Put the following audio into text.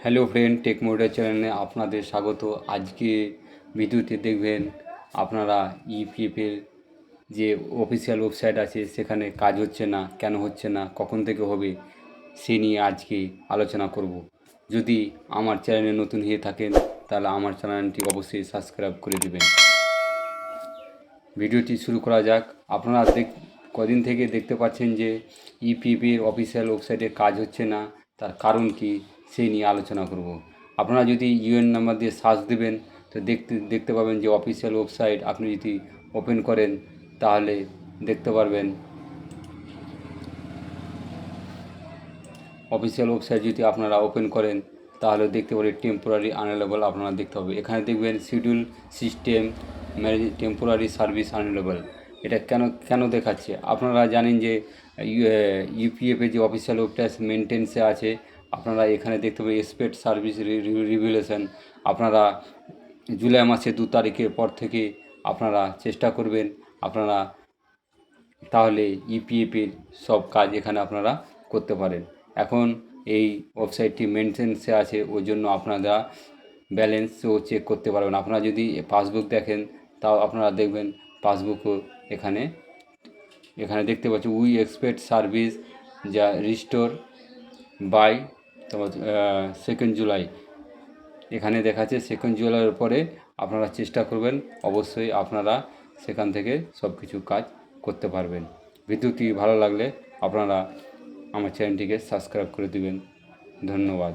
Hello friend, take মোডের চ্যানেলে আপনাদের স্বাগত। আজকে ভিডিওতে দেখবেন আপনারা ইপিএফের যে অফিসিয়াল ওয়েবসাইট আছে সেখানে কাজ হচ্ছে না, কেন হচ্ছে না, কখন থেকে হবে, সে নিয়ে আজকে আলোচনা করব। যদি আমার চ্যানেলে নতুন হয়ে থাকেন তাহলে আমার চ্যানেলটি অবশ্যই সাবস্ক্রাইব করে দেবেন। ভিডিওটি শুরু করা যাক। আপনারা কদিন থেকে দেখতে পাচ্ছেন যে ইপিএফের অফিসিয়াল ওয়েবসাইটে কাজ হচ্ছে না, তার কারণ কি সেই নিয়ে আলোচনা করব। আপনারা যদি ইউএন নাম্বার দিয়ে সার্চ দেবেন তো দেখতে পাবেন যে অফিসিয়াল ওয়েবসাইট আপনি যদি ওপেন করেন তাহলে দেখতে পারবেন অফিসিয়াল ওয়েবসাইট যদি আপনারা ওপেন করেন তাহলে দেখতে পাবেন টেম্পোরারি আনএভেলেবল আপনারা দেখতে হবে। এখানে দেখবেন schedule system manage temporary service unavailable. এটা কেন দেখাচ্ছে? আপনারা জানেন যে ইউপিএফের যে অফিসিয়াল ওয়েবসাইট মেনটেন্সে আছে, আপনারা এখানে দেখতে পাবেন এক্সপেক্ট সার্ভিস রিভুলেশন। আপনারা জুলাই মাসের 2 তারিখের পর থেকে আপনারা চেষ্টা করবেন আপনারা, তাহলে ইপিএফের সব কাজ এখানে আপনারা করতে পারেন। এখন এই ওয়েবসাইটটি মেনটেন্সে আছে, ওই জন্য আপনারা ব্যালেন্সও চেক করতে পারবেন। আপনারা যদি পাসবুক দেখেন তাও আপনারা দেখবেন পাসবুকও এখানে দেখতে পাচ্ছি উই এক্সপেক্ট সার্ভিস যা রিস্টোর বাই তোমার 2 জুলাই। এখানে দেখাচ্ছে 2 জুলাইয়ের পরে আপনারা চেষ্টা করবেন, অবশ্যই আপনারা সেখান থেকে সব কিছু কাজ করতে পারবেন। ভিডিওটি ভালো লাগলে আপনারা আমার চ্যানেলটিকে সাবস্ক্রাইব করে দেবেন। ধন্যবাদ।